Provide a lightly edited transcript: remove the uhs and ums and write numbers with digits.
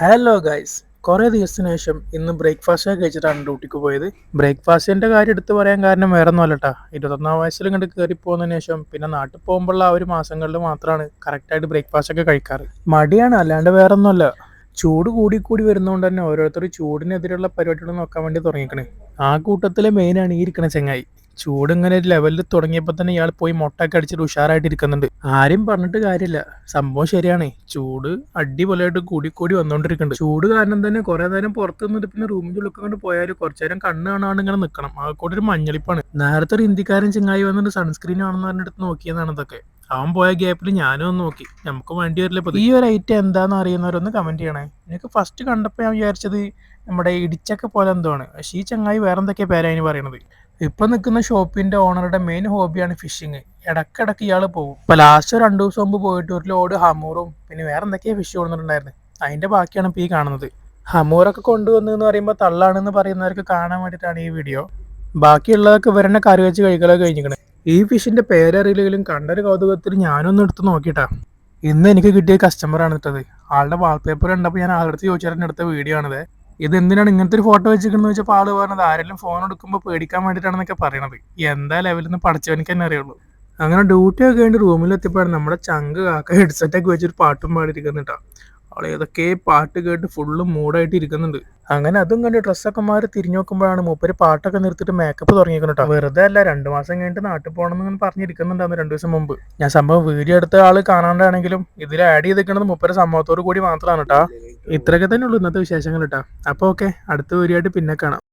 Hello guys, കുറേ ദിവസത്തിന് ശേഷം ഇന്ന് ബ്രേക്ക്ഫാസ്റ്റ് ഒക്കെ കഴിച്ചിട്ടാണ് ഡ്യൂട്ടിക്ക് പോയത്. ബ്രേക്ക്ഫാസ്റ്റിന്റെ കാര്യം എടുത്തു പറയാൻ കാരണം വേറെ ഒന്നും അല്ലട്ടാ, 21 വയസ്സിൽ ഇങ്ങോട്ട് കയറി പോകുന്നതിന് ശേഷം പിന്നെ നാട്ടിൽ പോകുമ്പോഴുള്ള ആ ഒരു മാസങ്ങളിൽ മാത്രമാണ് കറക്റ്റായിട്ട് ബ്രേക്ക്ഫാസ്റ്റ് ഒക്കെ കഴിക്കാറ്. മടിയാണ്, അല്ലാണ്ട് വേറെ ഒന്നുമല്ല. ചൂട് കൂടി കൂടി വരുന്നതുകൊണ്ട് തന്നെ ഓരോരുത്തർ ചൂടിനെതിരെയുള്ള പരിപാടികൾ നോക്കാൻ വേണ്ടി തുടങ്ങിക്കണേ. ആ കൂട്ടത്തിലെ മെയിനാണ് ഈ ഇരിക്കണ ചെങ്ങായി. ചൂട് ഇങ്ങനെ ഒരു ലെവലിൽ തുടങ്ങിയപ്പോൾ തന്നെ ഇയാൾ പോയി മുട്ടൊക്കെ അടിച്ചിട്ട് ഉഷാറായിട്ട് ഇരിക്കുന്നുണ്ട്. ആരും പറഞ്ഞിട്ട് കാര്യമില്ല, സംഭവം ശരിയാണ്. ചൂട് അടിപൊളിയായിട്ട് കൂടി കൂടി വന്നുകൊണ്ടിരിക്കുന്നുണ്ട്. ചൂട് കാരണം തന്നെ കുറെ നേരം പുറത്ത് നിന്നിട്ട് പിന്നെ റൂമിന്റെ ഉള്ളിൽ കൊണ്ട് പോയാൽ കുറച്ചു നേരം കണ്ണ് കാണാണ്ട് ഇങ്ങനെ നിൽക്കണം. ആ കൂടെ ഒരു മഞ്ഞളിപ്പാണ്. നേരത്തെ ഒരു ഇന്ത്യക്കാരൻ ചെങ്ങായി വന്നിട്ട് സൺസ്ക്രീൻ ആണെന്ന് പറഞ്ഞിട്ട് നോക്കിയതാണ് ഇതൊക്കെ. അവൻ പോയ ഗ്യാപ്പിൽ ഞാനും ഒന്ന് നോക്കി. നമുക്ക് വേണ്ടി വരില്ല. ഈ ഒരു ഐറ്റം എന്താണെന്ന് അറിയുന്നവരൊന്ന് കമന്റ് ചെയ്യണേ. എനിക്ക് ഫസ്റ്റ് കണ്ടപ്പോൾ ഞാൻ വിചാരിച്ചത് നമ്മുടെ ഇടിച്ചക്ക പോലെ എന്തോ ആണ്, പക്ഷേ ഈ ചങ്ങായി വേറെ എന്തൊക്കെയാ പേരാണ് പറയണത്. ഇപ്പൊ നിൽക്കുന്ന ഷോപ്പിന്റെ ഓണറുടെ മെയിൻ ഹോബിയാണ് ഫിഷിങ്. ഇടക്കിടക്ക് ഇയാൾ പോകും. ഇപ്പൊ ലാസ്റ്റ് 2 ദിവസം മുമ്പ് പോയിട്ട് ഒരു ലോഡ് ഹമൂറും പിന്നെ വേറെ എന്തൊക്കെയാ ഫിഷ് കൊണ്ടുവന്നിട്ടുണ്ടായിരുന്നു. അതിന്റെ ബാക്കിയാണ് ഇപ്പൊ ഈ കാണുന്നത്. ഹമൂറൊക്കെ കൊണ്ടുവന്നു എന്ന് പറയുമ്പോൾ തള്ളാണെന്ന് പറയുന്നവർക്ക് കാണാൻ വേണ്ടിയിട്ടാണ് ഈ വീഡിയോ. ബാക്കിയുള്ളതൊക്കെ ഇവരെന്നെ കറി വെച്ച് കഴിക്കലൊക്കെ കഴിഞ്ഞിരിക്കണേ. ഈ ഫിഷിന്റെ പേരറിയില്ലെങ്കിലും കണ്ടൊരു കൗതുകത്തിൽ ഞാനൊന്ന് എടുത്ത് നോക്കിട്ടാ. ഇന്ന് എനിക്ക് കിട്ടിയ കസ്റ്റമറാണ് ഇട്ടത്. ആളുടെ വാൾപേപ്പർ കണ്ടപ്പോൾ ഞാൻ ആളുടെ അടുത്ത് ചോദിച്ചാൽ എടുത്ത വീഡിയോ ആണത്. ഇത് എന്തിനാണ് ഇങ്ങനത്തെ ഒരു ഫോട്ടോ വെച്ചിരിക്കുന്നത് വെച്ചപ്പോൾ ആള് പറഞ്ഞത് ആരെങ്കിലും ഫോൺ എടുക്കുമ്പോൾ പേടിക്കാൻ വേണ്ടിയിട്ടാണെന്നൊക്കെ പറയണത്. എന്താ ലെവലിൽ നിന്ന് പഠിച്ചവനിക്ക് തന്നെ അറിയുള്ളൂ. അങ്ങനെ ഡ്യൂട്ടി ഒക്കെ കഴിഞ്ഞ് റൂമിലെത്തിയപ്പോഴാണ് നമ്മുടെ ചങ്ക് കാക്ക ഹെഡ്സെറ്റ് ഒക്കെ വെച്ചൊരു പാട്ടും പാടിയിരിക്കുന്നുണ്ടാ. അവൾ ഏതൊക്കെ പാട്ട് കേട്ട് ഫുള്ള് മൂഡായിട്ട് ഇരിക്കുന്നുണ്ട്. അങ്ങനെ അതും കണ്ട് ഡ്രസ്സൊക്കെ മാറി തിരിഞ്ഞു നോക്കുമ്പോഴാണ് മൂപ്പര് പാട്ടൊക്കെ നിർത്തിയിട്ട് മേക്കപ്പ് തുടങ്ങിയിരിക്കുന്നുട്ടോ. വെറുതെ അല്ല, 2 മാസം കഴിഞ്ഞിട്ട് നാട്ടിൽ പോകണം എന്ന് പറഞ്ഞിരിക്കുന്നുണ്ടായിരുന്നു 2 ദിവസം മുമ്പ്. ഞാൻ സംഭവം വീഡിയോ എടുത്ത ആള് കാണാണ്ടാണെങ്കിലും ഇതിൽ ആഡ് ചെയ്തിരിക്കുന്നത് മൂപ്പര് സംഭവത്തോട് കൂടി മാത്രമാണ് കേട്ടാ. ഇത്രയൊക്കെ തന്നെ ഉള്ളൂ ഇന്നത്തെ വിശേഷങ്ങൾ കേട്ടാ. അപ്പോൾ ഓക്കെ, അടുത്ത വീഡിയോ ആയിട്ട് പിന്നെ കാണാം.